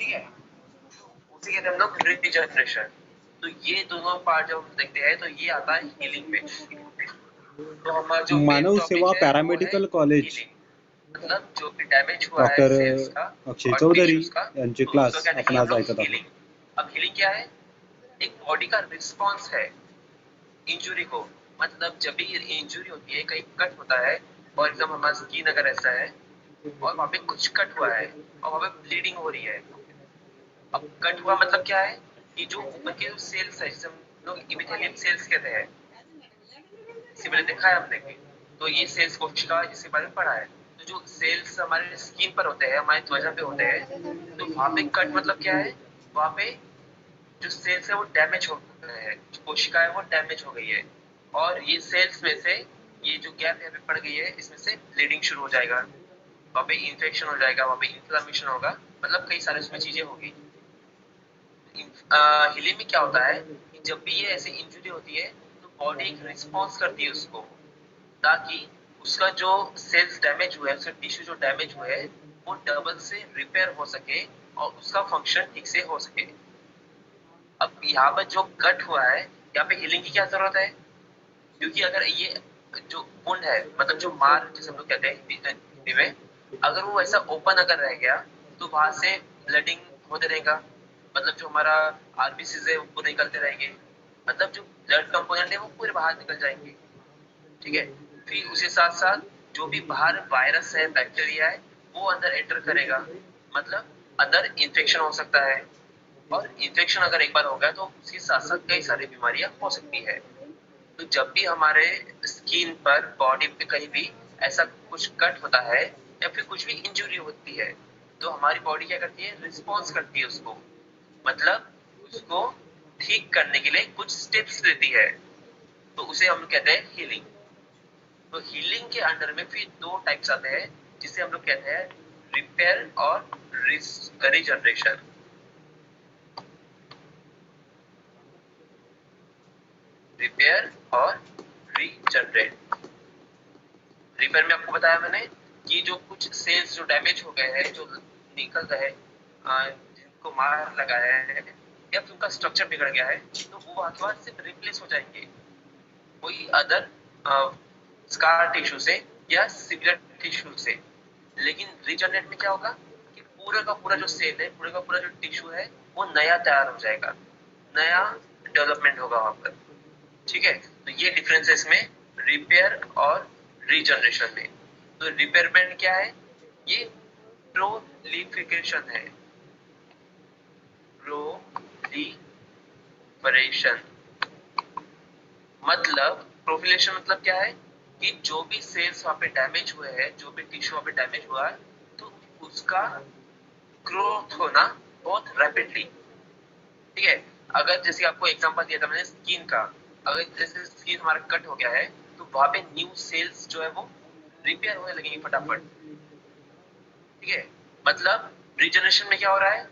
ठीक है, उसे कहते हैं हम लोग रीजनरेशन। तो ये दोनों पार्ट जब हम देखते हैं तो ये आता है हीलिंग में। तो हमारा जो मेन मानव सेवा टॉपिक है वो है पॅरामेडिकल कॉलेज हीलिंग, मतलब जो भी डैमेज हुआ है डॉक्टर सेल्स का अक्षय और चौधरी टिश्यूज का, यांचे तो उसको क्लास क्या देखेंगे आपण हम आज लोग ऐकत आहोत. हीलिंग। अब हीलिंग क्या है? एक बॉडी का रिस्पॉन्स है इंजुरी को। मतलब जब भी इंजुरी होती है, कहीं कट होता है, फॉर एग्जाम्पल हमारा स्किन अगर ऐसा है और वहाँ पे कुछ कट हुआ है और वहाँ पे ब्लीडिंग हो रही है। अब कट हुआ मतलब क्या है कि जो ऊपर के जो सेल्स है जिसे हम लोग इपिथेलियम सेल्स कहते हैं, इससे पहले देखा है हमने भी। तो ये सेल्स कोशिका जिसके बारे में पढ़ा है। तो जो सेल्स हमारे स्किन पर होते हैं, हमारे त्वचा पे होते हैं, तो वहाँ पे कट मतलब क्या है? वहाँ पे जो सेल्स है वो डैमेज हो गए हैं, जो कोशिका है वो डैमेज हो गई है, और ये सेल्स में से ये जो गैप यहाँ पे पड़ गई है, इसमें से ब्लीडिंग शुरू हो जाएगा, वहाँ पे इन्फेक्शन हो जाएगा, वहाँ पे इन्फ्लामेशन होगा, मतलब कई सारी उसमें चीजें होगी। हीलिंग में क्या होता है कि जब भी ये ऐसी इंजुरी होती है तो बॉडी एक रिस्पॉन्स करती है उसको, ताकि उसका जो सेल्स डैमेज हुए हैं, उसका टिश्यू जो डैमेज हुए हैं, वो डबल से रिपेयर हो सके और उसका फंक्शन ठीक से हो सके। अब यहाँ पर जो कट हुआ है, यहाँ पे हीलिंग की क्या जरूरत है? क्योंकि अगर ये जो वुंड है, मतलब जो मार जिसे हम लोग कहते हैं हिंदी में, अगर वो ऐसा ओपन अगर रह गया तो वहां से ब्लडिंग होते रहेगा, मतलब जो हमारा आरबीसीज है वो पूरे निकलते रहेंगे, मतलब जो ब्लड कंपोनेंट है वो पूरे बाहर निकल जाएंगे। ठीक है, फिर उसके साथ साथ जो भी बाहर वायरस है, बैक्टीरिया है, वो अंदर एंटर करेगा, मतलब अंदर इन्फेक्शन हो सकता है, और इन्फेक्शन अगर एक बार हो गया तो उसके साथ साथ कई सारी बीमारियां हो सकती है। तो जब भी हमारे स्किन पर, बॉडी पे कहीं भी ऐसा कुछ कट होता है या फिर कुछ भी इंजुरी होती है, तो हमारी बॉडी क्या करती है? रिस्पॉन्स करती है उसको, मतलब उसको ठीक करने के लिए कुछ स्टेप्स लेती है, तो उसे हम कहते हैं हीलिंग। तो हीलिंग के अंडर में फिर दो टाइप्स आते हैं, जिसे हम लोग कहते हैं रिपेयर और रीजनरेशन। रिपेयर और रीजनरेट। रिपेयर में आपको बताया मैंने कि जो कुछ सेल्स जो डैमेज हो गए हैं, जो निकल गए, जिनको मार लगा है या फिर उनका स्ट्रक्चर बिगड़ गया है, तो वो वहां के बाद सिर्फ रिप्लेस हो जाएंगे कोई अदर स्कार टिश्यू से या सिमिलर टिश्यू से। लेकिन रीजनरेट में क्या होगा कि पूरा का पूरा जो सेल है, पूरा का पूरा जो टिश्यू है, वो नया तैयार हो जाएगा, नया डेवलपमेंट होगा वहां पर। ठीक है, तो ये डिफरेंस है इसमें रिपेयर और रीजनरेशन में। तो रिपेयरमेंट क्या है? ये प्रोलिफिकेशन है, प्रोलिफरेशन। मतलब प्रोफिलेशन मतलब क्या है कि जो भी सेल्स वहां पे डैमेज हुए हैं, जो भी टिश्यू वहां पे डैमेज हुआ है, तो उसका ग्रोथ होना बहुत रैपिडली। ठीक है, अगर जैसे आपको एग्जांपल दिया था मैंने स्किन का, अगर जैसे स्किन हमारा कट हो गया है तो वहां पे न्यू सेल्स जो है वो रिपेयर होने लगेंगे फटाफट। ठीक है, मतलब रिजनरेशन में क्या हो रहा है?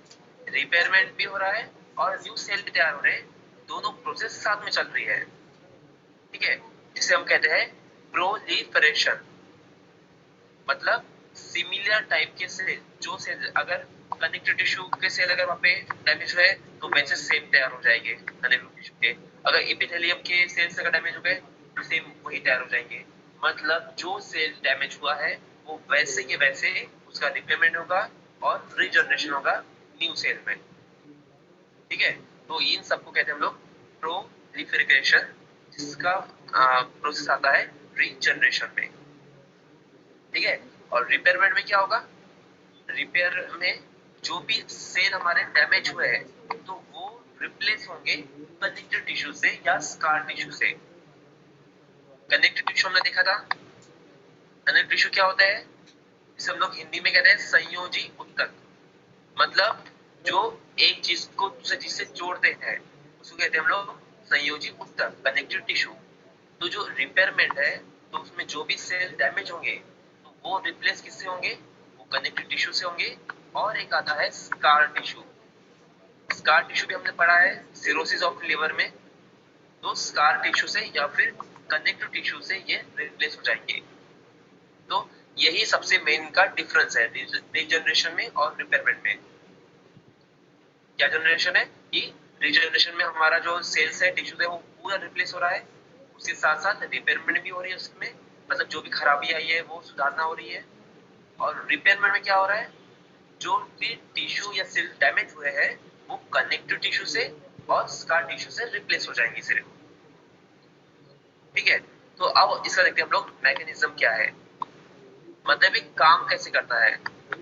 रिपेयरमेंट भी हो रहा है और न्यू सेल भी तैयार हो रहे हैं, दोनों प्रोसेस साथ में चल रही है। ठीक है, जिसे हम कहते हैं प्रोलिफरेशन। मतलब सिमिलर टाइप के सेल, जो सेल अगर कनेक्टिव टिश्यू के सेल अगर वहाँ पे डैमेज हुए तो वैसे सेम तैयार हो जाएंगे कनेक्टिव टिश्यू के। अगर एपिथेलियम के सेल्स अगर डैमेज हो गए तो सेम वही तैयार हो जाएंगे। मतलब जो सेल डैमेज हुआ है वो वैसे के वैसे उसका रिपेयरमेंट होगा और रीजनरेशन होगा न्यू सेल में। ठीक है, तो इन सबको कहते हैं हम लोग प्रोलिफरेशन, जिसका प्रोसेस आता है रीजनरेशन में। ठीक है, और रिपेयरमेंट में क्या होगा? रिपेयर में जो भी सेल हमारे डैमेज हुए हैं तो वो रिप्लेस होंगे कनेक्टिव टिश्यू से या स्कार टिश्यू से। कनेक्टिव टिश्यू हमने देखा था। कनेक्टिव टिश्यू क्या होता है? जिसे हम लोग हिंदी में कहते हैं संयोजी ऊतक। मतलब जो एक चीज को दूसरे चीज से जोड़ते हैं उसको कहते हैं हम लोग संयोजी ऊतक, कनेक्टिव टिश्यू। तो जो रिपेयरमेंट है, तो उसमें जो भी सेल डैमेज होंगे तो वो रिप्लेस किससे होंगे? वो कनेक्टिव टिश्यू से होंगे। और एक आता है स्कार टिश्यू। स्कार टिश्यू भी हमने पढ़ा है सिरोसिस ऑफ लिवर में। तो स्कार टिश्यू से या फिर कनेक्टिव टिश्यू से ये रिप्लेस हो जाएंगे। तो यही सबसे मेन का डिफरेंस है रीजनरेशन में और रिपेयरमेंट में। क्या जनरेशन है कि रीजनरेशन में हमारा जो सेल्स है, टिश्यूज है, वो पूरा रिप्लेस हो रहा है, उसके साथ साथ रिपेयरमेंट भी हो रही है उसमें, मतलब जो भी खराबी आई है वो सुधारना हो रही है। और रिपेयरमेंट में क्या हो रहा है, जो भी टिश्यू या सेल डैमेज हुए हैं वो कनेक्टिव टिश्यू से और स्कार टिश्यू से रिप्लेस हो जाएंगे सिर्फ। ठीक है, तो अब इसका देखते हैं हम लोग मैकेनिज्म क्या है, मतलब एक काम कैसे करता है।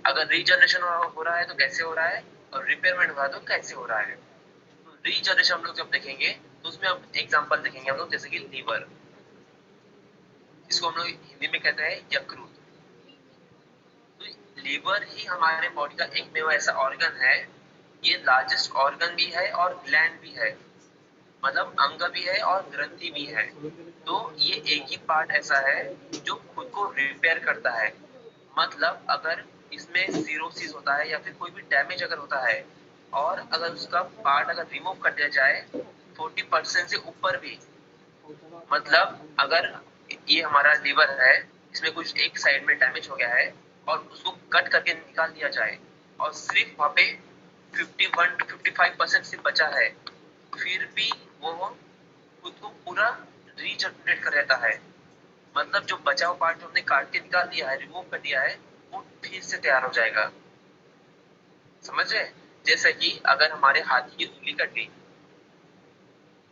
अगर रीजनरेशन हो रहा है तो कैसे हो रहा है, और रिपेयरमेंट हो रहा है तो कैसे हो रहा है। तो रीजनरेशन हम लोग जब देखेंगे तो उसमें हम एग्जांपल देखेंगे हम लोग, जैसे कि लीवर, इसको हम लोग हिंदी में कहते हैं यकृत। तो लीवर ही हमारे बॉडी का एकमेव ऐसा ऑर्गन है, ये लार्जेस्ट ऑर्गन भी है और ग्लैंड भी है, मतलब अंग भी है और ग्रंथि भी है। तो ये एक ही पार्ट ऐसा है जो खुद को रिपेयर करता है। मतलब अगर इसमें सीरोसिस होता है या फिर कोई भी डैमेज अगर होता है, और अगर उसका पार्ट अगर रिमूव कर दिया जाए 40% से ऊपर भी, मतलब अगर ये हमारा लीवर है, इसमें कुछ एक साइड में डैमेज हो गया है और उसको कट करके निकाल दिया जाए और सिर्फ वहां पे 51 to 55% से बचा है, फिर भी वो खुद को पूरा रीजनरेट कर देता है। मतलब जो बचा हुआ पार्ट जो हमने काट के निकाल दिया है, रिमूव कर दिया है, वो फिर से तैयार हो जाएगा। समझ रहे? जैसे कि अगर हमारे हाथ की उंगली कट गई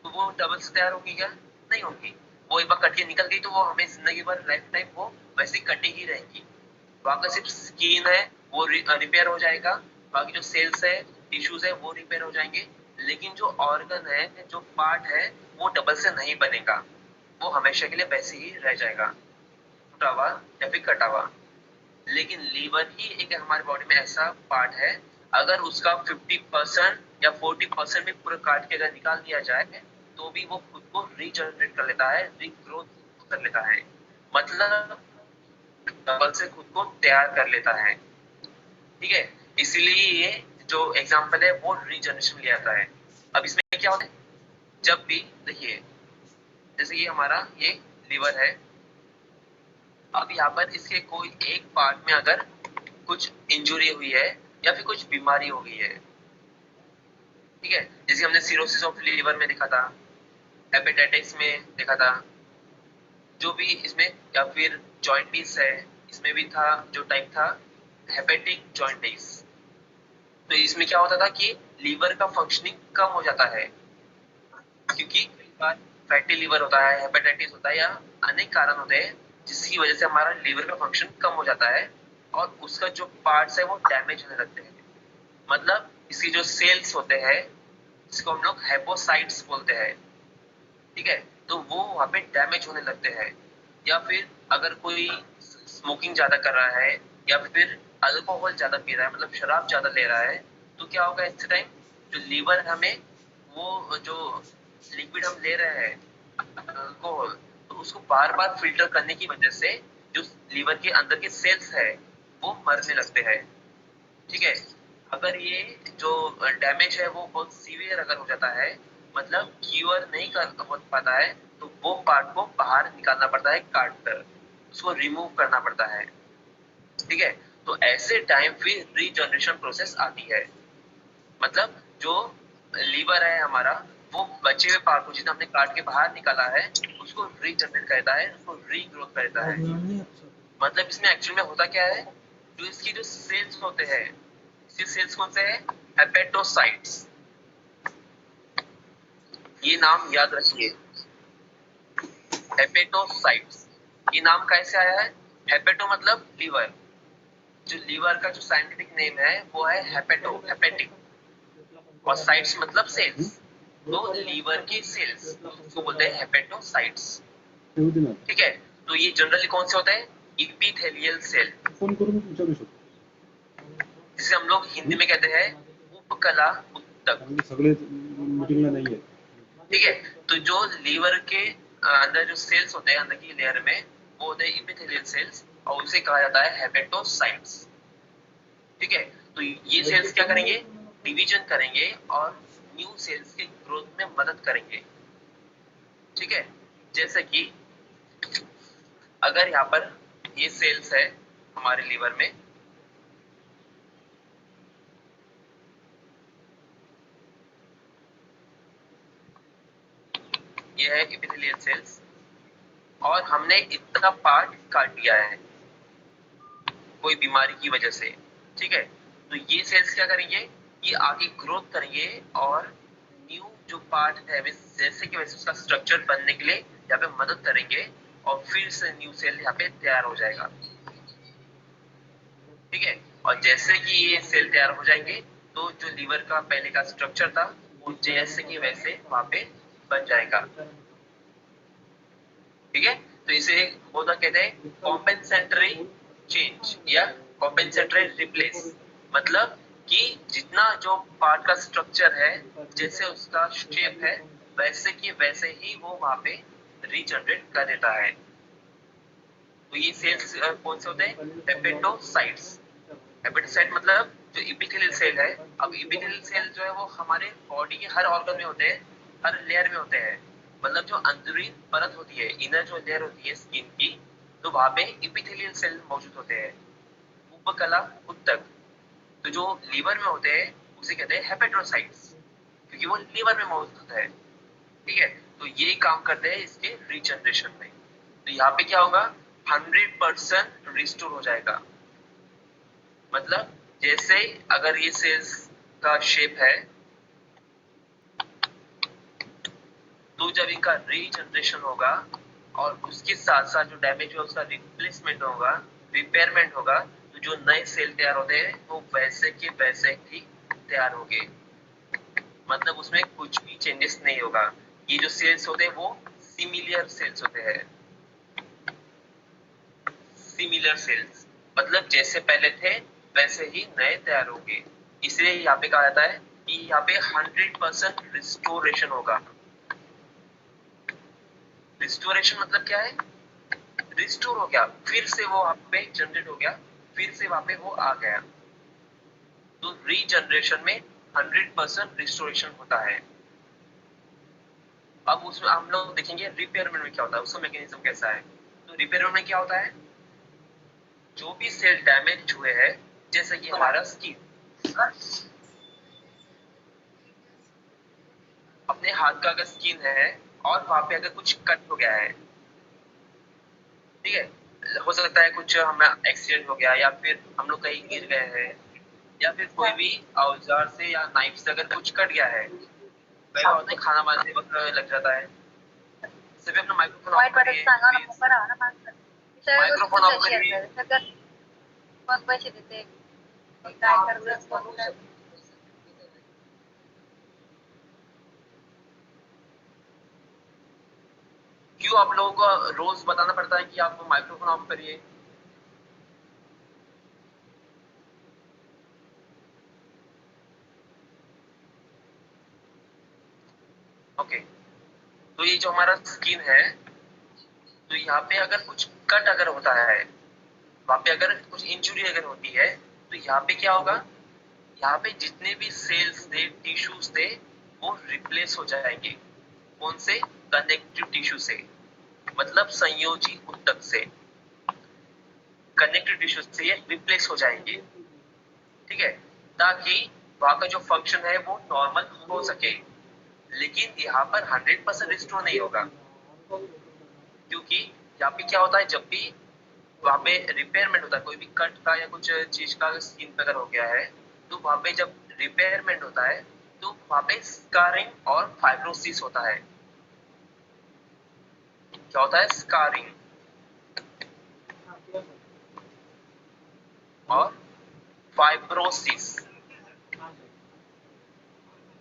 तो वो डबल से तैयार होगी क्या? नहीं होगी। वो एक बार कट के निकल गई तो वो हमें जिंदगी भर लाइफ टाइम वो वैसे कटी ही रहेगी। वहां का सिर्फ स्किन है वो रिपेयर हो जाएगा, बाकी जो सेल्स है, टिश्यूज है, वो रिपेयर हो जाएंगे, लेकिन जो ऑर्गन है, जो पार्ट है, वो डबल से नहीं बनेगा, वो हमेशा के लिए वैसे ही रह जाएगा, टूटा हुआ या फिर कटा हुआ। लेकिन लीवर ही एक हमारे बॉडी में ऐसा पार्ट है, अगर उसका 50% या 40% भी पूरा काट के अगर निकाल दिया जाए तो भी वो खुद को रीजनरेट कर लेता है, रीग्रोथ कर लेता है, मतलब डबल से खुद को तैयार कर लेता है। ठीक है, इसीलिए ये जो एग्जाम्पल है वो रीजनरेशन ले आता है। अब इसमें क्या होता है, जब भी देखिए जैसे ये हमारा ये लीवर है, अब यहाँ पर इसके कोई एक पार्ट में अगर कुछ इंजुरी हुई है या फिर कुछ बीमारी हो गई है, ठीक है, जैसे हमने सिरोसिस ऑफ लीवर में देखा था, हेपेटाइटिस में देखा था, जो भी इसमें, या फिर जॉइंटिस है, इसमें भी था जो टाइप था हेपेटिक जॉइंटिस। तो इसमें क्या होता था कि लीवर का फंक्शनिंग कम हो जाता है, क्योंकि कई बार फैटी लीवर होता है, हेपेटाइटिस होता है, या अनेक कारण होते हैं जिसकी वजह से हमारा लीवर का फंक्शन कम हो जाता है और उसका जो पार्ट्स है वो डैमेज होने लगते हैं। मतलब इसकी जो सेल्स होते हैं, इसको हम लोग हेपोसाइट्स बोलते हैं। ठीक है, तो वो वहां पे डैमेज होने लगते हैं। या फिर अगर कोई स्मोकिंग ज्यादा कर रहा है या फिर अल्कोहल ज्यादा पी रहा है, मतलब शराब ज्यादा ले रहा है, तो क्या होगा इस टाइम, जो लीवर हमें वो जो लिक्विड हम ले रहे हैं अल्कोहल, तो उसको बार बार फिल्टर करने की वजह से जो लीवर के अंदर के सेल्स है वो मरने लगते हैं। ठीक है, अगर ये जो डैमेज है वो बहुत सीवियर अगर हो जाता है, मतलब क्यूर नहीं कर हो पाता है, तो वो पार्ट को बाहर निकालना पड़ता है, काट कर उसको रिमूव करना पड़ता है। ठीक है, तो ऐसे टाइम फिर रीजनरेशन प्रोसेस आती है। मतलब जो लीवर है हमारा, वो बचे हुए पार्ट को जितना हमने काट के बाहर निकाला है उसको रीजनरेट करता है, उसको रीग्रोथ करता है। मतलब इसमें एक्चुअल में होता क्या है, जो इसकी जो सेल्स होते हैं, इसके सेल्स कौन से हैं, हेपेटोसाइट्स। ये नाम याद रखिए, हेपेटोसाइट्स। ये नाम कैसे आया है, हेपेटो मतलब लीवर, जो लीवर का जो साइंटिफिक नेम है वो है हेपेटो, हेपेटिक, और साइट्स मतलब सेल्स, तो लीवर की सेल्स उसको बोलते हैं हेपेटोसाइट्स। ठीक है, तो ये जनरली कौन से होते हैं, इपिथेलियल सेल, जिसे हम लोग हिंदी में कहते हैं उपकला उत्तक। ठीक है, तो जो लीवर के अंदर जो सेल्स होते हैं अंदर की लेयर में, वो होते हैं इपिथेलियल सेल्स, और उसे कहा जाता है हेपेटोसाइट्स। ठीक है, तो ये सेल्स क्या करेंगे, डिवीजन करेंगे और न्यू सेल्स के ग्रोथ में मदद करेंगे। ठीक है, जैसे कि अगर यहाँ पर ये सेल्स है हमारे लीवर में, ये है एपिथेलियल सेल्स, और हमने इतना पार्ट काट दिया है कोई बीमारी की वजह से, ठीक है। तो ये सेल्स क्या करेंगे, ये आगे ग्रोथ करेंगे और न्यू जो पार्ट है जैसे कि वैसे उसका स्ट्रक्चर बनने के लिए यहाँ पे मदद करेंगे, और फिर से न्यू सेल यहाँ पे तैयार हो जाएगा, ठीक है। और जैसे कि ये सेल तैयार हो जाएंगे तो जो लीवर का पहले का स्ट्रक्चर था वो जैसे कि वैसे वहां पे बन जाएगा, ठीक है। तो इसे वो तो कहते हैं कॉम्पेंसेटरी चेंज या कॉम्पेंसेटरी रिप्लेस, मतलब कि जितना जो पार्ट का स्ट्रक्चर है जैसे उसका शेप है वैसे कि वैसे ही वो वहां पे रीजनरेट कर देता है। तो ये सेल्स कौन से होते हैं, हेपेटोसाइट्स। हेपेटोसाइट मतलब जो इपिथेलियल सेल है। अब इपिथेलियल सेल जो है वो हमारे बॉडी के हर ऑर्गन में होते हैं, हर लेयर में होते हैं। मतलब जो अंदरूनी परत होती है, इनर जो लेयर होती है स्किन की, तो वहां पे इपिथेलियल सेल मौजूद होते हैं, उपकला उत्तक। तो जो लीवर में होते हैं उसे कहते हैं हेपेटोसाइट्स, क्योंकि वो लीवर में मौजूद होता है, ठीक है। तो यही काम करते हैं इसके रीजनरेशन में। तो यहाँ पे क्या होगा, 100% रिस्टोर हो जाएगा। मतलब जैसे अगर ये सेल्स का शेप है तो जब इनका रीजनरेशन होगा और उसके साथ साथ जो डैमेज हुआ उसका रिप्लेसमेंट होगा, रिपेयरमेंट होगा, तो जो नए सेल तैयार होते हैं वो वैसे के वैसे ही तैयार होंगे। मतलब उसमें कुछ भी चेंजेस नहीं होगा। ये जो सेल्स होते हैं वो सिमिलर सेल्स होते हैं। सिमिलर सेल्स मतलब जैसे पहले थे वैसे ही नए तैयार होंगे। इसलिए यहाँ पे कहा जाता है कि यहाँ पे 100% रिस्टोरेशन होगा। रिस्टोरेशन मतलब क्या है, रिस्टोर हो गया, फिर से वो वहां पे जनरेट हो गया, फिर से वहां पे वो आ गया। तो रीजनरेशन में 100% रिस्टोरेशन होता है। अब उसमें हम लोग देखेंगे रिपेयरमेंट में क्या होता है, उसका मैकेनिज्म कैसा है। तो रिपेयरमेंट में क्या होता है, जो भी सेल डैमेज हुए हैं, जैसे कि हमारा स्किन, अपने हाथ का अगर स्किन है और वहां पे अगर कुछ कट हो गया है, ठीक है, हो सकता है कुछ हमें एक्सीडेंट हो गया या फिर हम लोग कहीं गिर गए हैं या फिर कोई भी औजार से या नाइफ से अगर कुछ कट गया है, कई बार होता है खाना बनाते वक्त लग जाता है। सभी अपना माइक्रोफोन ऑफ करिए, माइक्रोफोन ऑफ करिए। कोण पैसे देते, काय करतात, कोण काय. क्यों आप लोगों को रोज बताना पड़ता है कि आप माइक्रोफोन ऑफ करिए। ओके, तो ये जो हमारा स्किन है, तो यहाँ पे अगर कुछ कट अगर होता है, वहां पे अगर कुछ इंजुरी अगर होती है, तो यहाँ पे क्या होगा, यहाँ पे जितने भी सेल्स थे, टिश्यूज थे, वो रिप्लेस हो जाएंगे। कौन से, कनेक्टिव टिश्यू से, मतलब संयोजी ऊतक से, कनेक्टिव टिश्यू से ये रिप्लेस हो जाएंगे, ठीक है, ताकि वहां का जो फंक्शन है वो नॉर्मल हो सके। लेकिन यहाँ पर 100% रिस्टोर नहीं होगा, क्योंकि यहाँ पे क्या होता है, जब भी वहां पे रिपेयरमेंट होता है, कोई भी कट का या कुछ चीज का स्किन पे अगर हो गया है, तो वहां पे जब रिपेयरमेंट होता है तो वहां पे स्कारिंग और फाइब्रोसिस होता है। क्या होता है, स्कारिंग और फाइब्रोसिस,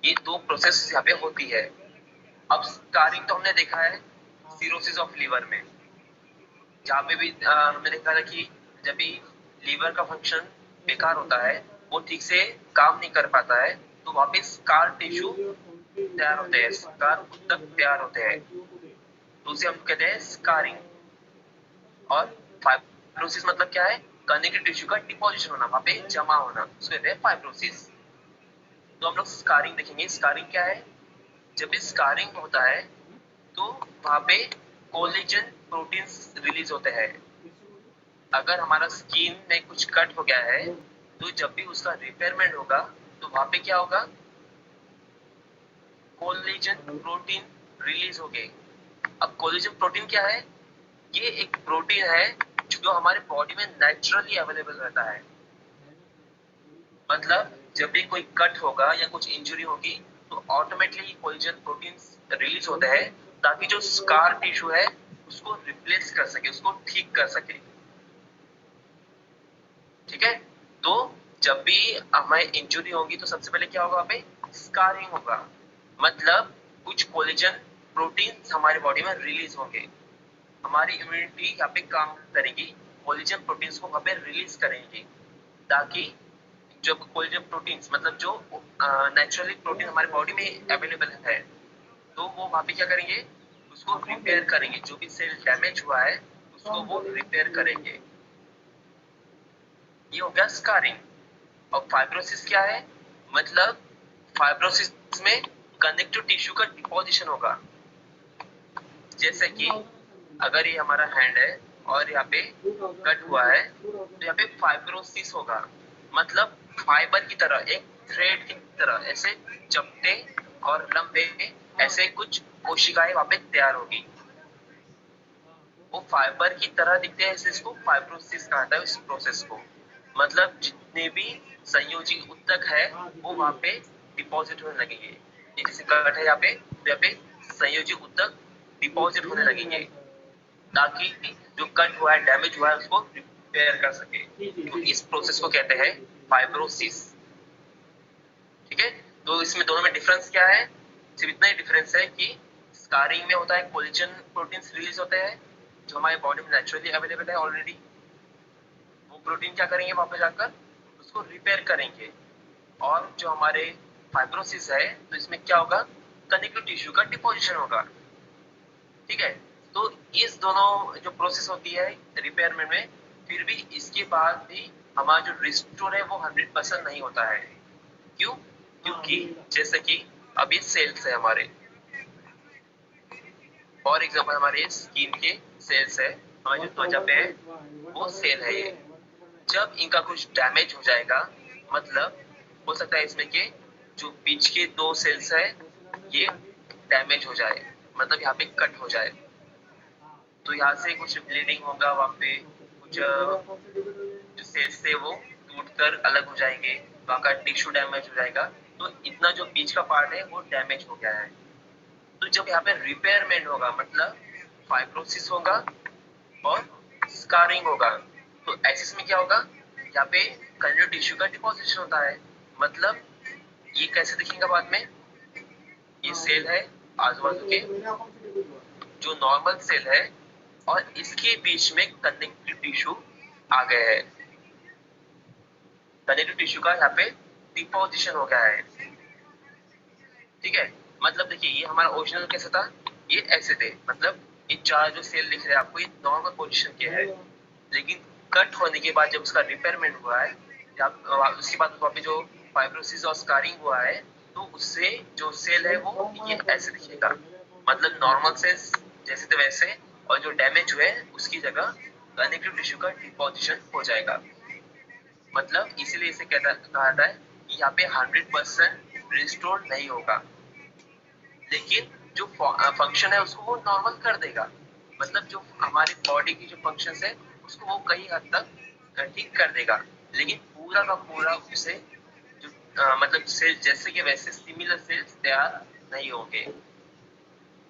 ये दो प्रोसेस यहाँ पे होती है। अब स्कारिंग तो हमने देखा है सिरोसिस ऑफ लीवर में, जहाँ पे भी हमने देखा था कि जब भी लीवर का फंक्शन बेकार होता है, वो ठीक से काम नहीं कर पाता है, तो वहां पे स्कार टिश्यू तैयार होते हैं, स्कार ऊतक तैयार होते हैं, तो उसे हम कहते हैं स्कारिंग। और फाइब्रोसिस मतलब क्या है, कनेक्टिव टिश्यू का डिपोजिशन होना, वहां पे जमा होना, उसको कहते हैं फाइब्रोसिस। तो हम लोग स्कारिंग देखेंगे। स्कारिंग क्या है, जब भी स्कारिंग होता है तो वहां पे कोलेजन प्रोटीन्स रिलीज होते हैं। अगर हमारा स्किन में कुछ कट हो गया है, तो जब भी उसका रिपेयरमेंट होगा तो वहां पे क्या होगा, कोलेजन प्रोटीन रिलीज हो गए, अब कोलेजन प्रोटीन क्या है? ये एक प्रोटीन है जो हमारे बॉडी में नेचुरली अवेलेबल रहता है। मतलब जब भी कोई कट होगा या कुछ इंजरी होगी तो ऑटोमेटिकली कोलेजन प्रोटीन्स रिलीज होते हैं ताकि जो स्कार टिश्यू है उसको रिप्लेस कर सके, उसको ठीक कर सके। ठीक है, तो जब भी हमें इंजरी होगी तो सबसे पहले क्या होगा? वहाँ पे स्कारिंग होगा, मतलब कुछ कोलेजन प्रोटीन हमारे बॉडी में रिलीज होंगे। हमारी इम्यूनिटी यहाँ पे काम करेगी, कोलेजन प्रोटीन्स को वहाँ पे रिलीज करेंगे ताकि जब कोलेजन प्रोटीन्स मतलब जो नेचुरली प्रोटीन हमारे बॉडी में अवेलेबल है तो वो वहाँ पे क्या करेंगे? उसको रिपेयर करेंगे। जो भी सेल डैमेज हुआ है उसको वो रिपेयर करेंगे। ये हो गया स्कारिंग। और फाइब्रोसिस क्या है? मतलब फाइब्रोसिस में कनेक्टिव टिश्यू का डिपोजिशन होगा। जैसे कि अगर ये हमारा हैंड है और यहाँ पे कट हुआ है तो यहाँ पे फाइब्रोसिस होगा, मतलब फाइबर की तरह, एक थ्रेड की तरह ऐसे चपटे और लंबे ऐसे कुछ कोशिकाएं वहां पे तैयार होगी। वो फाइबर की तरह दिखते हैं, इसलिए इसको फाइब्रोसिस कहा जाता है इस प्रोसेस को। मतलब जितने भी संयोजी ऊतक है वो वहां पे डिपॉजिट होने लगेंगे। जैसे कट है यहाँ पे तो यहाँ पे संयोजी ऊतक डिपॉजिट होने लगेंगे ताकि जो कट हुआ है, डैमेज हुआ है, उसको रिपेयर कर सके। तो इस प्रोसेस को कहते हैं फाइब्रोसिस। ठीक है, तो इसमें दोनों में डिफरेंस क्या है? सिर्फ इतना ही डिफरेंस है कि स्कारिंग में होता है कोलेजन प्रोटीन्स रिलीज होते हैं जो हमारे बॉडी में नेचुरली अवेलेबल है ऑलरेडी। वो प्रोटीन क्या करेंगे? वहां पे जाकर उसको रिपेयर करेंगे। और जो हमारे फाइब्रोसिस है तो इसमें क्या होगा? कनेक्टिव टिश्यू का डिपोजिशन होगा। ठीक है, तो इस दोनों जो प्रोसेस होती है रिपेयरमेंट में, फिर भी इसके बाद भी हमारा जो रिस्टोर है वो 100% नहीं होता है। क्यों? क्योंकि जैसे कि अब ये सेल्स है हमारे, फॉर एग्जाम्पल हमारे स्किन के सेल्स है, हमारी जो त्वचा पे है वो सेल है ये। जब इनका कुछ डैमेज हो जाएगा, मतलब हो सकता है इसमें के जो बीच के दो सेल्स है ये डैमेज हो जाए, मतलब यहाँ पे कट हो जाए, तो यहाँ से कुछ ब्लीडिंग होगा, वहाँ पे कुछ जो सेल्स थे वो टूटकर अलग हो जाएंगे, वहाँ का टिश्यू डैमेज हो जाएगा। तो इतना जो बीच का पार्ट है वो डैमेज हो गया है। तो जब यहाँ पे रिपेयरमेंट होगा, मतलब फाइब्रोसिस होगा और स्कारिंग होगा, तो ऐसे में क्या होगा? यहाँ पे कनेक्टिव टिश्यू का डिपोजिशन होता है। मतलब ये कैसे दिखेगा बाद में? ये सेल है आजू बाजू के जो नॉर्मल सेल है और इसके बीच में कनेक्टिव टिश्यू आ गए हैं। कनेक्टिव टिश्यू का यहाँ पे डिपोजिशन हो गया है। ठीक है, मतलब देखिए ये हमारा ओरिजिनल कैसा था? ये ऐसे थे, मतलब ये चार जो सेल दिख रहे हैं आपको ये नॉर्मल पोजीशन के है, लेकिन कट होने के बाद जब उसका रिपेयरमेंट हुआ है, उसके बाद वहाँ पे जो फाइब्रोसिस और स्कारिंग हुआ है, तो उससे जो सेल है वो ये ऐसे दिखेगा, मतलब नॉर्मल सेल्स जैसे थे वैसे, और जो डैमेज हुए उसकी जगह कनेक्टिव टिश्यू का डिपोजिशन हो जाएगा। मतलब इसीलिए इसे कहा जाता है कि यहाँ पे 100% रिस्टोर नहीं होगा, लेकिन जो फंक्शन है उसको वो नॉर्मल कर देगा। मतलब जो हमारी बॉडी की जो फंक्शन है उसको वो कई हद तक ठीक कर देगा, लेकिन पूरा का पूरा उसे जो मतलब सेल जैसे कि वैसे सिमिलर सेल्स तैयार नहीं होंगे।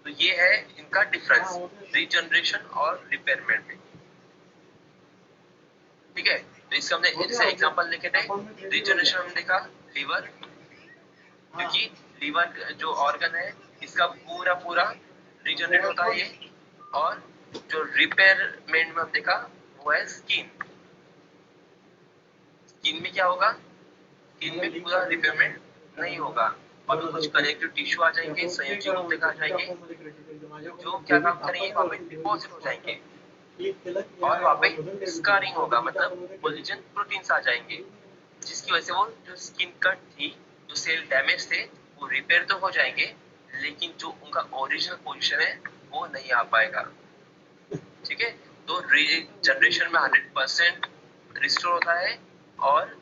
तो ये है इनका डिफरेंस रीजनरेशन और रिपेयरमेंट में। ठीक है, तो इसका हमने जैसे एग्जांपल लेके थे, रीजनरेशन हमने देखा लीवर, क्योंकि लीवर जो ऑर्गन है इसका पूरा पूरा रीजनरेट होता है ये। और जो रिपेयरमेंट में हम देखा वो है स्किन। स्किन में क्या होगा? स्किन में पूरा रिपेयरमेंट नहीं होगा, और कुछ कनेक्टिव टिश्यू आ जाएंगे, संयोजी ऊतक आ जाएंगे जो क्या काम करेंगे? वहाँ पे डिपॉजिट हो जाएंगे और वहाँ पे स्कारिंग होगा, मतलब कोलेजन प्रोटीन्स आ जाएंगे जिसकी वजह से वो जो स्किन कट थी, जो सेल डैमेज थे, वो रिपेयर तो हो जाएंगे, लेकिन जो उनका ओरिजिनल पोजीशन है वो नहीं आ पाएगा। ठीक है, तो रीजनरेशन में 100% रिस्टोर होता है और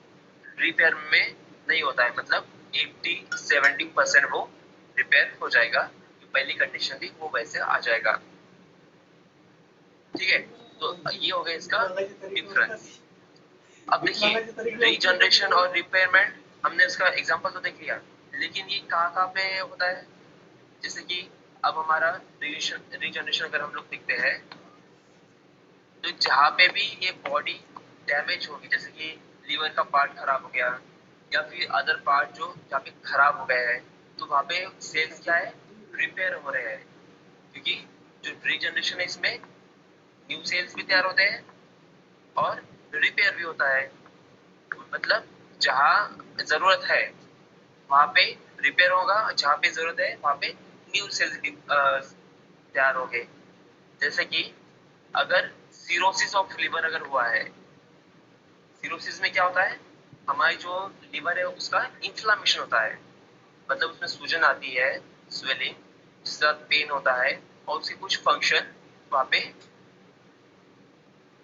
रिपेयर में नहीं होता है, मतलब 80-70% वो रिपेयर हो जाएगा, पहली कंडीशन थी वो वैसे आ जाएगा। ठीक है, तो ये हो गया इसका डिफरेंस। अब देखिए रीजनरेशन और रिपेयरमेंट, हमने उसका एग्जांपल तो देख लिया, लेकिन ये कहाँ पे होता है? जैसे कि अब हमारा रीजनरेशन अगर हम लोग देखते हैं तो जहाँ पे भी ये बॉडी डैमेज होगी, जैसे कि लीवर का पार्ट खराब हो गया या फिर अदर पार्ट जो जहाँ पे खराब हो गया है, तो वहाँ पे सेल्स क्या है, रिपेयर हो रहे हैं। क्योंकि जो रीजनरेशन है इसमें न्यू सेल्स भी तैयार होते हैं और रिपेयर भी होता है। मतलब जहाँ जरूरत है वहाँ पे रिपेयर होगा, जहाँ पे जरूरत है वहाँ पे न्यू सेल्स तैयार होंगे। जैसे कि अगर सिरोसिस ऑफ लिवर अगर हुआ है, सिरोसिस में क्या होता है, हमारी जो लिवर है उसका इन्फ्लामेशन होता है, मतलब उसमें सूजन आती है, स्वेलिंग, जिसका पेन होता है और उसके कुछ फंक्शन वहाँ पे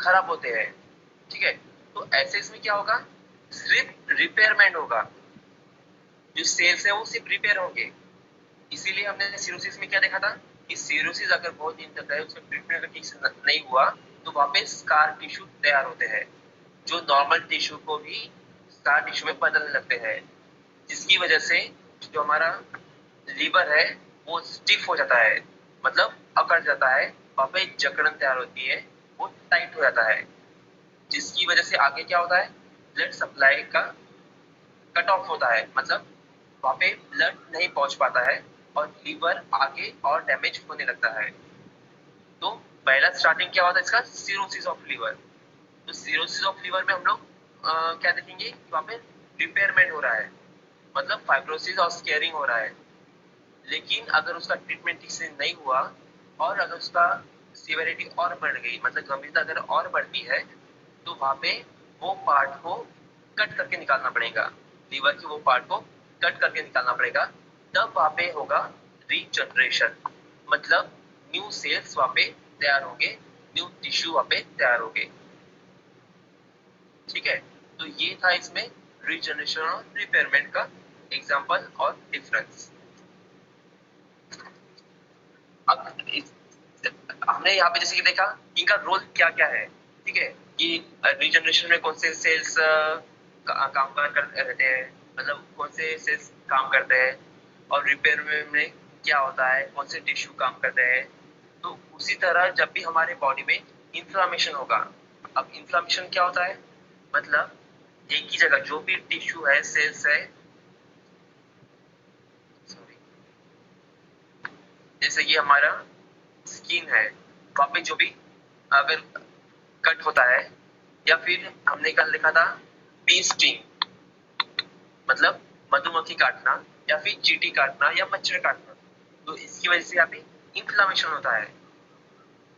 खराब होते हैं। ठीक है, तो ऐसे इसमें क्या होगा, सिर्फ रिपेयरमेंट होगा, जो सेल्स है वो सिर्फ रिपेयर होंगे। इसीलिए हमने सिरोसिस में क्या देखा था कि सिरोसिस अगर बहुत दिन तक है, उसका ट्रीटमेंट अगर ठीक से नहीं हुआ तो वहाँ पे स्कार टिश्यू तैयार होते हैं, जो नॉर्मल टिश्यू को भी स्कार टिश्यू में बदलने लगते हैं, जिसकी वजह से जो हमारा लीवर है वो स्टिफ हो जाता है, मतलब अकड़ जाता है, वहाँ पे जकड़न तैयार होती है, वो टाइट हो जाता है, जिसकी वजह से आगे क्या होता है, ब्लड सप्लाई का कट ऑफ होता है, मतलब वहाँ पे ब्लड नहीं पहुंच पाता है और लीवर आगे और डैमेज होने लगता है। तो पहला स्टार्टिंग क्या होता है इसका, सिरोसिस ऑफ लीवर। तो सिरोसिस ऑफ लीवर में हम लोग क्या देखेंगे कि वहाँ पे रिपेयरमेंट हो रहा है, मतलब फाइब्रोसिस और स्केयरिंग हो रहा है। लेकिन अगर उसका ट्रीटमेंट ठीक से नहीं हुआ और अगर उसका सिवियरिटी और बढ़ गई, मतलब गंभीरता अगर और बढ़ती है, तो वहाँ पे वो पार्ट को कट करके निकालना पड़ेगा, लीवर की वो पार्ट को कट करके निकालना पड़ेगा, तब वहाँ पे होगा रीजनरेशन, मतलब न्यू सेल्स वहाँ पे तैयार होंगे, न्यू टिश्यू वहाँ पे तैयार होंगे। ठीक है, तो ये था इसमें रीजनरेशन और रिपेयरमेंट का एग्जांपल और डिफरेंस। अब हमने यहाँ पे जैसे कि देखा इनका रोल क्या क्या है। ठीक है, कि रीजनरेशन में कौन से सेल्स काम रहते हैं, मतलब कौन से सेल्स काम करते हैं, और रिपेयर में क्या होता है, कौन से टिश्यू काम करते हैं। तो उसी तरह जब भी हमारे बॉडी में इंफ्लामेशन होगा, अब इंफ्लामेशन क्या होता है, मतलब एक ही जगह जो भी टिश्यू है, सेल्स है, सॉरी, जैसे कि हमारा स्किन है, वहाँ पे जो भी अगर कट होता है, या फिर हमने कल देखा था बी स्टिंग, मतलब मधुमक्खी काटना या फिर चींटी काटना या मच्छर काटना, तो इसकी वजह से यहाँ पे इंफ्लामेशन होता है,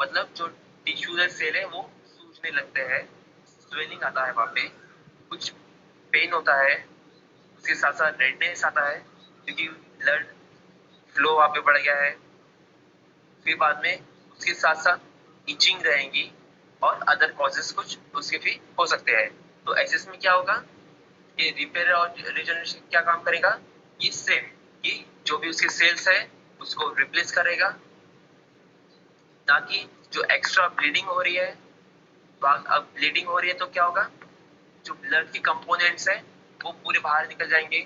मतलब जो टिश्यू सेल है वो सूजने लगते हैं, स्वेलिंग आता है, वहाँ पे कुछ पेन होता है, उसके साथ साथ रेडनेस आता है क्योंकि ब्लड फ्लो वहाँ पे बढ़ गया है, फिर बाद में उसके साथ साथ इचिंग रहेंगी और अदर कॉजेस कुछ उसके भी हो सकते हैं। तो ऐसे में क्या होगा, ये रिपेयर और रिजनरेशन क्या काम करेगा, ये सेम कि जो भी उसके सेल्स है उसको रिप्लेस करेगा, ताकि जो एक्स्ट्रा ब्लीडिंग हो रही है, तो अब ब्लीडिंग हो रही है तो क्या होगा, जो ब्लड के कंपोनेंट्स है वो पूरे बाहर निकल जाएंगे,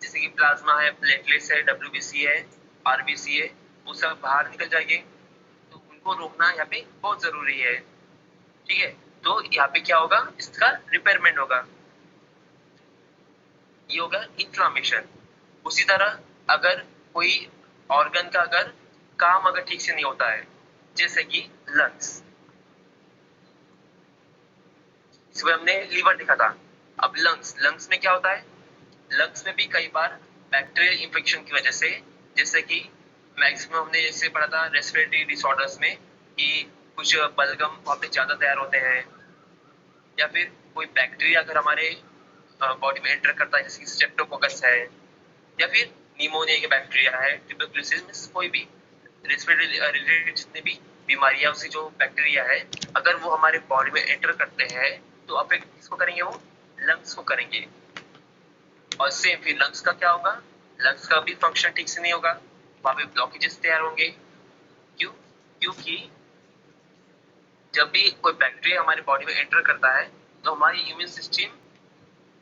जैसे कि प्लाज्मा है, प्लेटलेट्स है, डब्ल्यूबीसी है, आरबीसी है, वो सब बाहर निकल जाएंगे, तो उनको रोकना यहाँ पे बहुत जरूरी है। ठीक है, तो यहाँ पे क्या होगा, इसका रिपेयरमेंट होगा, ये होगा इंफ्लामेशन। उसी तरह अगर कोई ऑर्गन का अगर काम अगर ठीक से नहीं होता है, जैसे कि लंग्स, इसमें हमने लीवर देखा था, अब लंग्स, लंग्स में क्या होता है, लंग्स में भी कई बार बैक्टीरियल इन्फेक्शन की वजह से, जैसे कि मैक्सिमम हमने जैसे पढ़ा था रेस्पिरेटरी डिसऑर्डर्स में कि कुछ बलगम वहाँ पे ज्यादा तैयार होते हैं, या फिर कोई बैक्टीरिया अगर हमारे बॉडी में एंटर करता है, जैसे कि स्ट्रेप्टोकोकस है, या फिर निमोनिया के बैक्टीरिया है, ट्यूबरकुलोसिस, कोई भी रेस्पिरेटरी रिलेटेड जितने भी बीमारियां, उसकी जो बैक्टीरिया है अगर वो हमारे बॉडी में एंटर करते हैं तो अफेक्ट किसको करेंगे, वो लंग्स को करेंगे। और सेम फिर लंग्स का क्या होगा, लंग्स का भी फंक्शन ठीक से नहीं होगा, वहां पे ब्लॉकेजेस तैयार होंगे। क्यों? क्योंकि जब भी कोई बैक्टीरिया हमारी बॉडी में एंटर करता है तो हमारी इम्यून सिस्टम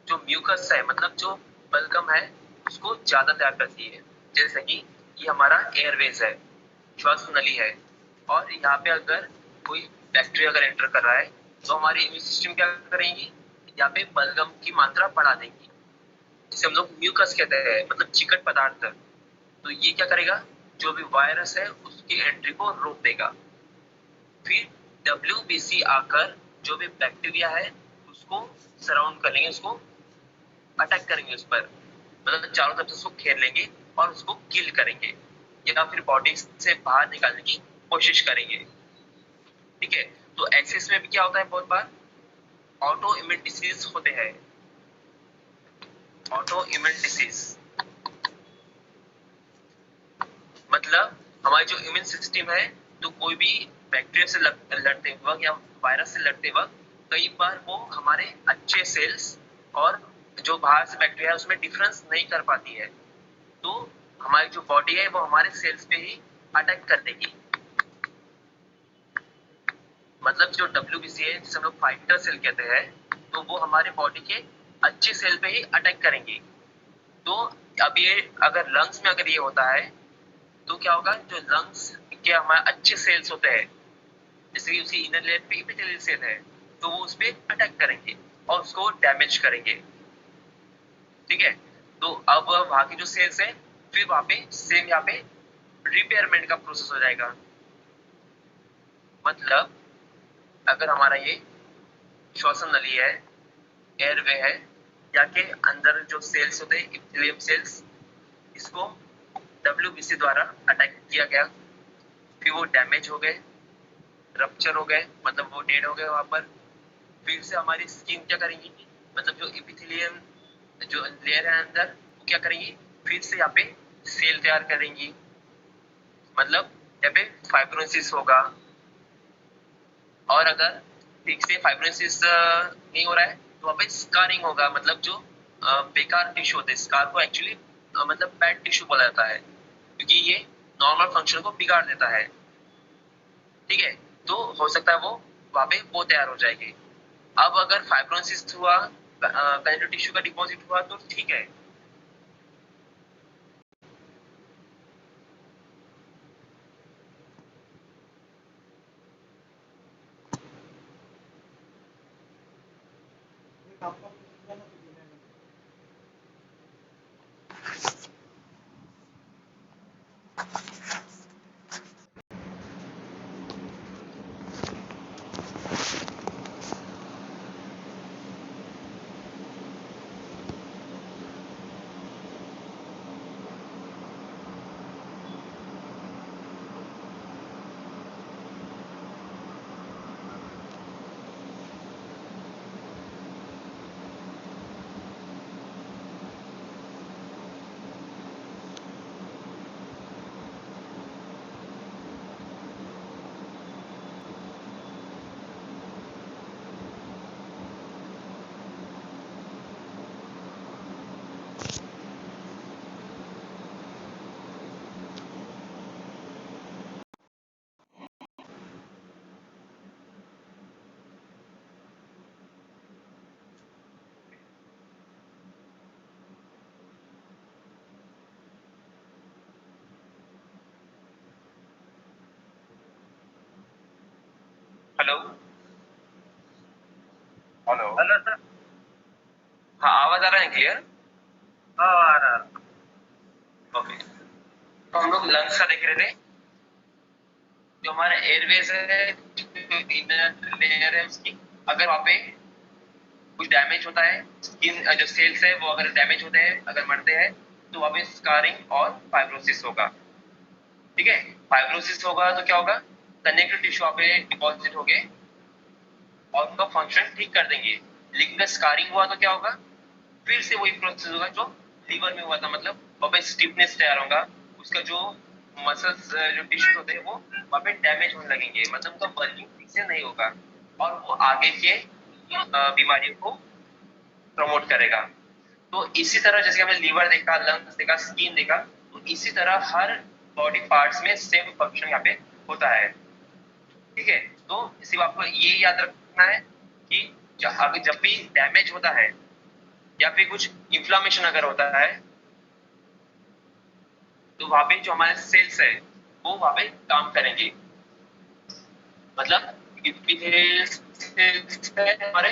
जो म्यूकस है, मतलब जो बलगम है, उसको ज्यादा तैयार करती है। जैसे कि ये हमारा एयरवेज है, श्वास नली है, और यहाँ पे अगर कोई बैक्टीरिया अगर एंटर कर रहा है तो हमारी इम्यून सिस्टम क्या करेंगी, यहाँ पे बलगम की मात्रा बढ़ा देंगी, जिसे हम लोग म्यूकस कहते हैं, मतलब चिकन पदार्थ। तो ये क्या करेगा, जो भी वायरस है उसकी एंट्री को रोक देगा। फिर WBC आकर जो भी बैक्टीरिया है उसको सराउंड कर लेंगे, उसको अटैक करेंगे उस पर, मतलब चारों तरफ से उसको घेर लेंगे और उसको किल करेंगे या फिर बॉडी से बाहर निकालने की कोशिश करेंगे। ठीक है, तो एक्सिस में भी क्या होता है, बहुत बार ऑटो इम्यून डिसीज होते हैं। ऑटो इम्यून डिसीज मतलब हमारी जो इम्यून सिस्टम है, तो कोई भी बैक्टीरिया से लड़ते वक्त या वायरस से लड़ते वक्त कई बार वो हमारे अच्छे सेल्स और जो बाहर से बैक्टीरिया है उसमें डिफरेंस नहीं कर पाती है, तो हमारी जो बॉडी है वो हमारे सेल्स पे ही अटैक कर देगी। मतलब जो WBC है, जिसे हम लोग फाइटर सेल कहते हैं, तो वो हमारे बॉडी के अच्छे सेल पे ही अटैक करेंगे। तो अब ये अगर लंग्स में अगर ये होता है तो क्या होगा, जो लंग्स के हमारे अच्छे सेल्स होते हैं, जैसे कि उसकी इनर लेयर पे एपिथेलियल सेल है, तो वो उस पर अटैक करेंगे और उसको डैमेज करेंगे। ठीक है, तो अब वहां की जो सेल्स है फिर वहां पे सेम यहाँ पे रिपेयरमेंट का प्रोसेस हो जाएगा। मतलब अगर हमारा ये श्वसन नली है, एयरवे है, या के अंदर जो सेल्स होते हैं इपिथेलियम सेल्स, इसको WBC द्वारा अटैक किया गया, फिर वो डैमेज हो गए, रप्चर हो गए, मतलब वो डेड हो गए वहां पर। फिर से हमारी स्किन क्या करेंगी, मतलब जो इपिथेलियम जो लेयर है अंदर, वो क्या करेंगी, फिर से यहाँ पे सेल तैयार करेंगी, मतलब यहाँ पे फाइब्रोसिस होगा। और अगर ठीक से फाइब्रोसिस नहीं हो रहा है तो वहाँ पे स्कारिंग होगा, मतलब जो बेकार टिश्यू होते हैं, स्कार को एक्चुअली मतलब बैड टिश्यू बोला जाता है, क्योंकि ये नॉर्मल फंक्शन को बिगाड़ देता है। ठीक है, तो हो सकता है वो वहाँ पे वो तैयार हो जाएगी। अब अगर फाइब्रोसिस हुआ, कनेक्टिव टिश्यू का डिपॉजिट हुआ, तो ठीक है। Hello hello. Hello sir. हाँ, आवाज आ रहा है क्लियर? हाँ आ रहा। ओके, तो हम लोग लंग्स का देख रहे थे। जो हमारा एयरवेज है, इनर लेयर है उसकी, अगर वहाँ पे कुछ डैमेज होता है, स्किन जो सेल्स है वो अगर डैमेज होते हैं, अगर मरते हैं, तो वहाँ पे स्कारिंग और फाइब्रोसिस होगा। ठीक है, फाइब्रोसिस होगा तो क्या होगा, कनेक्टिव टिश्यू वहाँ पे डिपॉजिट हो गए और उनका फंक्शन ठीक कर देंगे। लेकिन अगर स्कारिंग हुआ तो क्या होगा, फिर से वही प्रोसेस होगा जो लीवर में हुआ था, मतलब वहाँ पे स्टिफनेस तैयार होगा, उसका जो मसल्स जो टिश्यूज होते हैं वो वहाँ पे डैमेज होने लगेंगे, मतलब उनका वर्किंग ठीक से नहीं होगा और वो आगे के बीमारियों को प्रमोट करेगा। तो इसी तरह जैसे हमने लीवर देखा, लंग्स देखा, स्किन देखा, तो इसी तरह हर बॉडी पार्ट्स में सेम फंक्शन यहाँ पे होता है, ठीक है। तो सिर्फ आपको ये याद रखना है कि जब भी डैमेज होता है या फिर कुछ इंफ्लामेशन अगर होता है तो वहां पे जो हमारे सेल्स है वो वहां पे काम करेंगे, मतलब सेल्स है हमारे,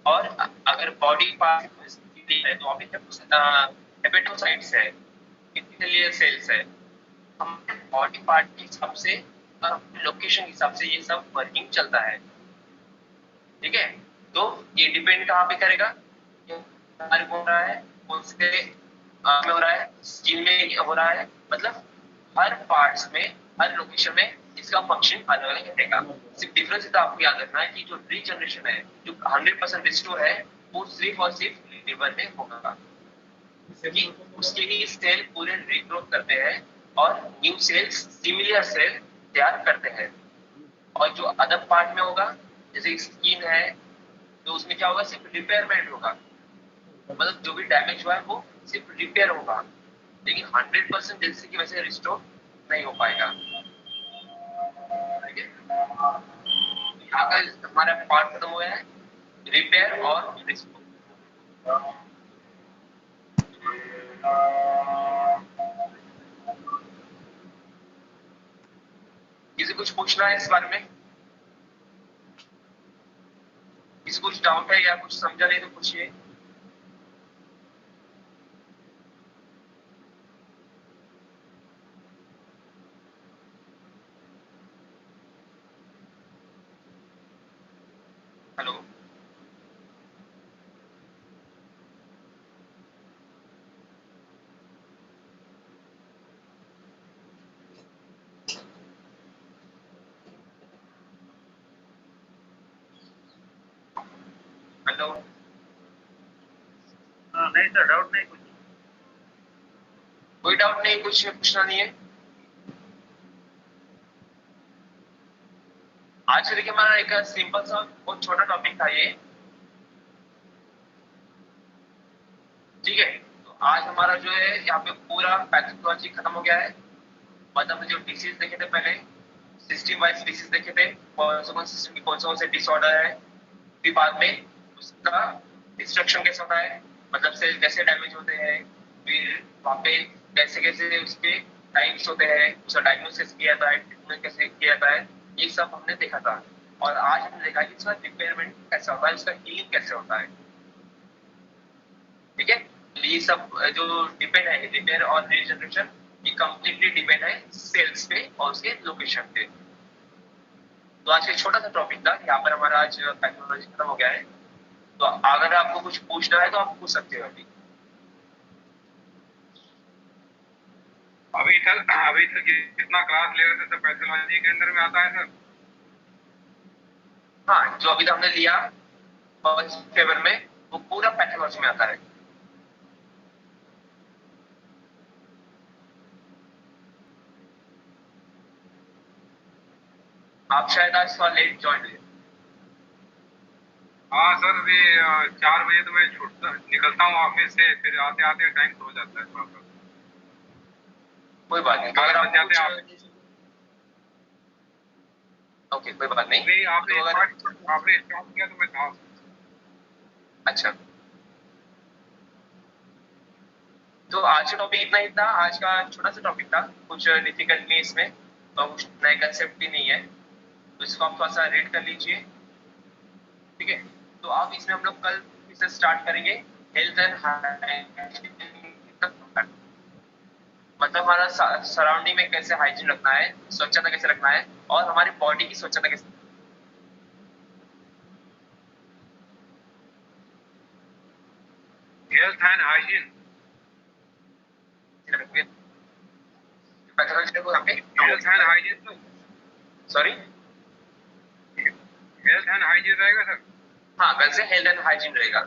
और अगर बॉडी पार्ट है तो वहां पे हेपेटोसाइट्स है, इपिथेलियल सेल्स है। हमारे बॉडी पार्ट के हिसाब से और लोकेशन के हिसाब से ये सब वर्किंग चलता है, ठीक है। तो ये डिपेंड कहाँ पे करेगा, हमारे को हो रहा है कौन से में हो रहा है, स्किन में हो रहा है, मतलब हर पार्ट्स में हर लोकेशन में इसका फंक्शन अलग अलग रहेगा। सिर्फ डिफरेंस इतना आपको याद रखना है कि जो रीजनरेशन है, जो 100% रिस्टोर है, वो सिर्फ और सिर्फ लिवर में होगा, क्योंकि उसके ही सेल पूरे रिग्रोथ करते हैं और न्यू सेल्स सिमिलर सेल तैयार करते हैं। और जो अदर पार्ट में होगा जैसे स्किन है, तो उसमें क्या होगा, सिर्फ रिपेयरमेंट होगा, मतलब जो भी डैमेज हुआ है वो सिर्फ रिपेयर होगा, लेकिन 100% जैसे की वैसे रिस्टोर नहीं हो पाएगा, ठीक है। यहाँ का हमारा पार्ट खत्म हुआ है, रिपेयर और रिस्टोर। किसी कुछ पूछना है इस बारे में, किसी कुछ डाउट है या कुछ समझा नहीं तो पूछिए। Hello, hello. हाँ नहीं सर, डाउट नहीं कुछ। कोई डाउट नहीं, कुछ पूछना नहीं है। आज के देखिए हमारा एक सिंपल सा बहुत छोटा टॉपिक था ये, ठीक है। तो आज हमारा जो है यहाँ पे पूरा पैथोलॉजी खत्म हो गया है, मतलब जो डिसीज देखे थे पहले, सिस्टम वाइज डिसीज देखे थे, कौन सिस्टम की कौन से डिसऑर्डर है, फिर बाद में उसका डिस्ट्रक्शन कैसे होता है, मतलब सेल कैसे डैमेज होते हैं, फिर वहाँ पे कैसे कैसे उसके टाइप्स होते हैं, उसका डायग्नोसिस किया जाता है, ट्रीटमेंट कैसे किया जाता है, ये सब हमने देखा था। और आज हमने देखा कि इसका रिपेयरमेंट कैसे होता है, उसका हीलिंग कैसे होता है, ठीक है। ये सब जो डिपेंड है रिपेयर और रीजनरेशन, ये कंप्लीटली डिपेंड है सेल्स पे और उसके लोकेशन पे। तो आज एक छोटा सा टॉपिक था, यहाँ पर हमारा आज टेक्नोलॉजी खत्म हो गया है। तो अगर आपको कुछ पूछना है तो आप पूछ सकते हो अभी। अभी तक जितना क्लास ले रहे थे सब पैथोलॉजी के अंदर में आता है सर। हाँ, जो अभी हमने लिया फर्स्ट पेपर में वो पूरा पैथोलॉजी में आता है। आप शायद आज थोड़ा लेट ज्वाइन हुए। हाँ सर, ये 4 बजे तो मैं निकलता हूँ ऑफिस से, फिर आते आते टाइम हो जाता है थोड़ा सा। कोई बात नहीं, अगर आप ओके, कोई बात नहीं। नहीं, आपने तो अगर स्टार्ट किया तो मैं था। अच्छा, तो आज का टॉपिक इतना ही था, आज का छोटा सा टॉपिक था, कुछ डिफिकल्ट नहीं इसमें, तो कुछ नए कंसेप्ट भी नहीं है, तो इसको आप थोड़ा सा रीड कर लीजिए, ठीक है। तो अब इसमें हम लोग कल से स्टार्ट करेंगे हेल्थ एंड हाइजीन, मतलब हमारा सराउंडिंग में कैसे हाइजीन रखना है, स्वच्छता कैसे रखना है, और हमारी बॉडी की स्वच्छता कैसे हेल्थ एंड हाइजीन, रखनी है। पैथोलॉजी को यहाँ पे health and hygiene sorry health and hygiene रहेगा सर। हाँ, कल से हेल्थ एंड हाइजीन रहेगा,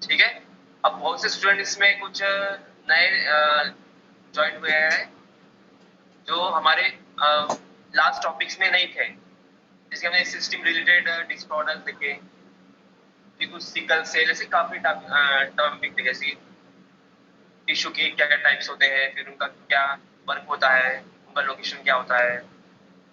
ठीक है। अब बहुत से स्टूडेंट इसमें कुछ नए ज्वाइन हुए हैं जो हमारे लास्ट टॉपिक्स में नहीं थे, जिसके हमने सिस्टम रिलेटेड डिसऑर्डर्स देखे, कि कुछ सिकल सेल ऐसे काफी टर्म दिखते, जैसे टिश्यू के क्या क्या टाइप्स होते हैं, फिर उनका क्या वर्क होता है, उनका लोकेशन क्या होता है,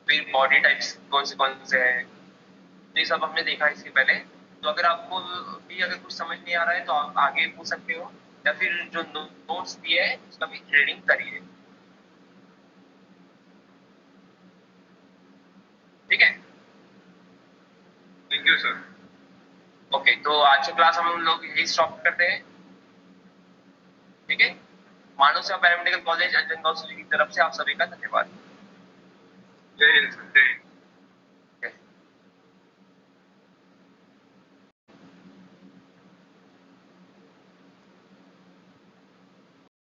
फिर बॉडी टाइप्स कौन से हैं, तो ये सब हमने देखा इससे पहले। तो अगर आपको भी अगर कुछ समझ नहीं आ रहा है तो आप आगे पूछ सकते हो, या फिर जो नोट्स दिए है उसका भी रीडिंग करिए, ठीक है। Thank you sir. ओके, तो आज की क्लास हम लोग यही स्टॉप करते हैं, ठीक है। मानव सेवा पैरामेडिकल कॉलेज अंजनगांव की तरफ से आप सभी का धन्यवाद। जय हिंद सर, जय हिंद।